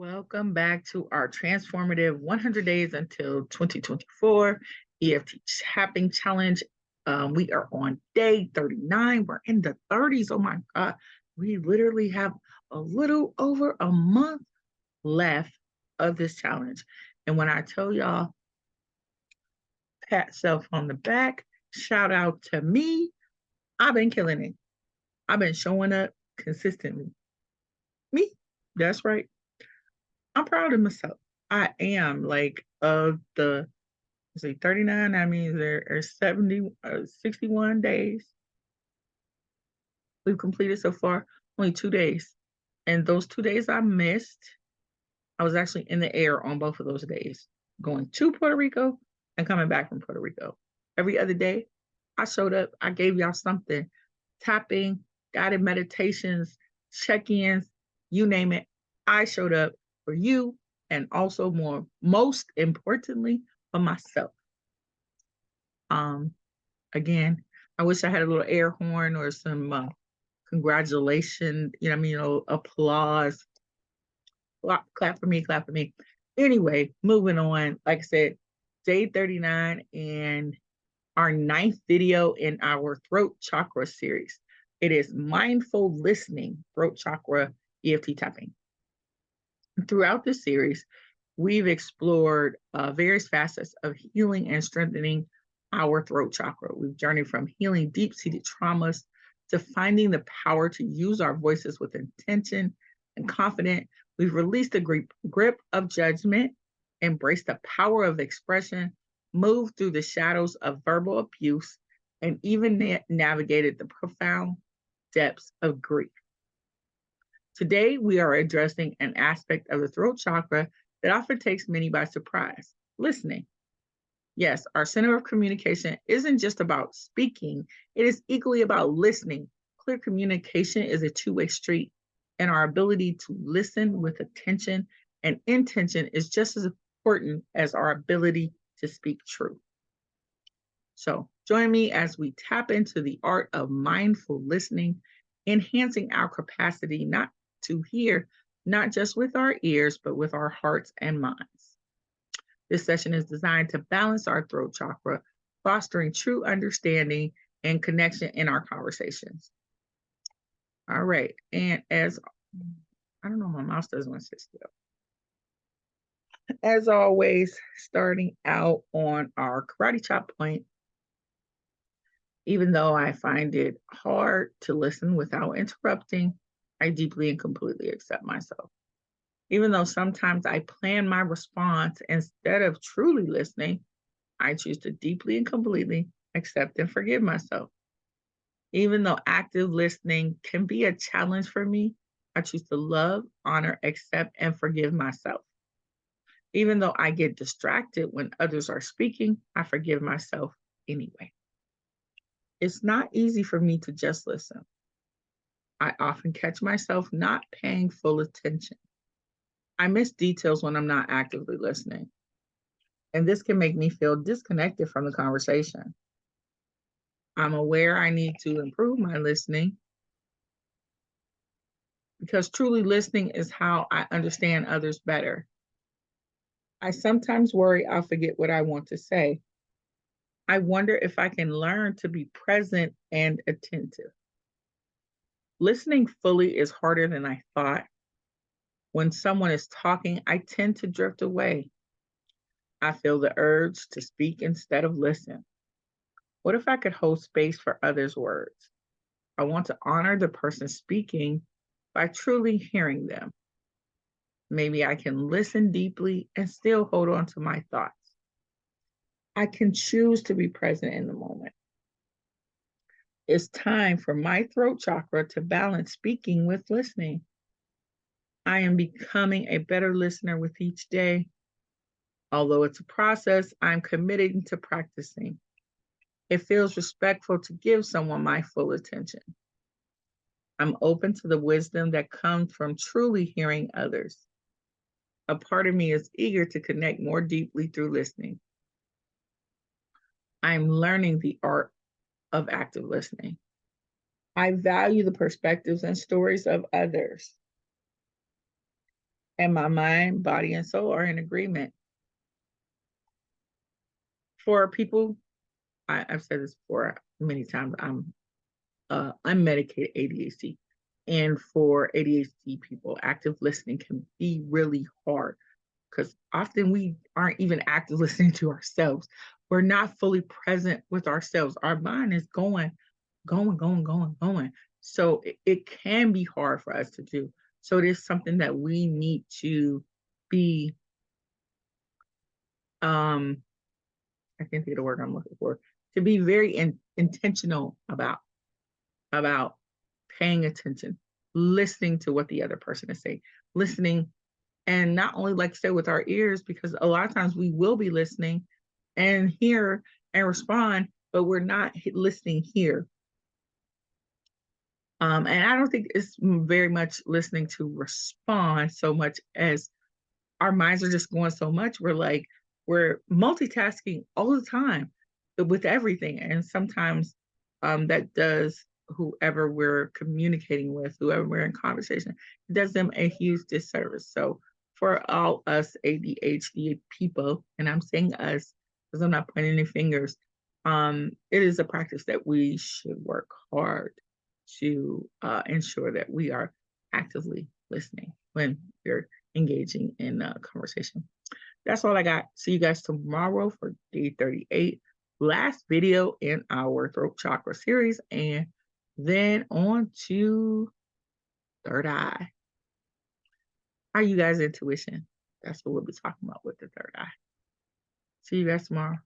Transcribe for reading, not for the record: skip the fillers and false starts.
Welcome back to our transformative 100 days until 2024 EFT tapping challenge. We are on day 39. We're in the 30s. Oh my God. We literally have a little over a month left of this challenge. And when I tell y'all, pat self on the back, shout out to me, I've been killing it. I've been showing up consistently. Me, that's right. I'm proud of myself. I am like of the say 39. That means there are 61 days we've completed so far. Only 2 days, and those 2 days I missed. I was actually in the air on both of those days, going to Puerto Rico and coming back from Puerto Rico. Every other day, I showed up. I gave y'all something: tapping, guided meditations, check-ins, you name it. I showed up for you, and also most importantly, for myself. Um, Again, I wish I had a little air horn or some congratulations, applause. Clap for me, clap for me. Anyway, moving on. Like I said, day 39 and our 9th video in our throat chakra series. It is mindful listening, throat chakra EFT tapping. Throughout this series, we've explored various facets of healing and strengthening our throat chakra. We've journeyed from healing deep-seated traumas to finding the power to use our voices with intention and confidence. We've released the grip of judgment, embraced the power of expression, moved through the shadows of verbal abuse, and even navigated the profound depths of grief. Today, we are addressing an aspect of the throat chakra that often takes many by surprise: listening. Yes, our center of communication isn't just about speaking, it is equally about listening. Clear communication is a two-way street, and our ability to listen with attention and intention is just as important as our ability to speak truth. So, join me as we tap into the art of mindful listening, enhancing our capacity not to hear, not just with our ears, but with our hearts and minds. This session is designed to balance our throat chakra, fostering true understanding and connection in our conversations. All right, and I don't know, my mouse doesn't want to sit still. As always, starting out on our karate chop point, even though I find it hard to listen without interrupting, I deeply and completely accept myself. Even though sometimes I plan my response instead of truly listening, I choose to deeply and completely accept and forgive myself. Even though active listening can be a challenge for me, I choose to love, honor, accept, and forgive myself. Even though I get distracted when others are speaking, I forgive myself anyway. It's not easy for me to just listen. I often catch myself not paying full attention. I miss details when I'm not actively listening, and this can make me feel disconnected from the conversation. I'm aware I need to improve my listening because truly listening is how I understand others better. I sometimes worry I'll forget what I want to say. I wonder if I can learn to be present and attentive. Listening fully is harder than I thought. When someone is talking, I tend to drift away. I feel the urge to speak instead of listen. What if I could hold space for others' words? I want to honor the person speaking by truly hearing them. Maybe I can listen deeply and still hold on to my thoughts. I can choose to be present in the moment. It's time for my throat chakra to balance speaking with listening. I am becoming a better listener with each day. Although it's a process, I'm committed to practicing. It feels respectful to give someone my full attention. I'm open to the wisdom that comes from truly hearing others. A part of me is eager to connect more deeply through listening. I'm learning the art of active listening. I value the perspectives and stories of others. And my mind, body, and soul are in agreement. For people, I've said this before many times, I'm unmedicated ADHD. And for ADHD people, active listening can be really hard because often we aren't even active listening to ourselves. We're not fully present with ourselves. Our mind is going, going, going, going, going. So it can be hard for us to do. So it is something that we need to be, I can't think of the word I'm looking for, to be very intentional about paying attention, listening to what the other person is saying, listening, and not only like say with our ears, because a lot of times we will be listening and hear and respond, but we're not listening here. And I don't think it's very much listening to respond so much as our minds are just going so much. We're multitasking all the time with everything. And sometimes that does whoever we're communicating with, whoever we're in conversation, it does them a huge disservice. So for all us ADHD people, and I'm saying us because I'm not pointing any fingers, it is a practice that we should work hard to ensure that we are actively listening when we're engaging in a conversation. That's all I got. See you guys tomorrow for day 38, last video in our throat chakra series, and then on to third eye. How are you guys' intuition? That's what we'll be talking about with the third eye. See you guys tomorrow.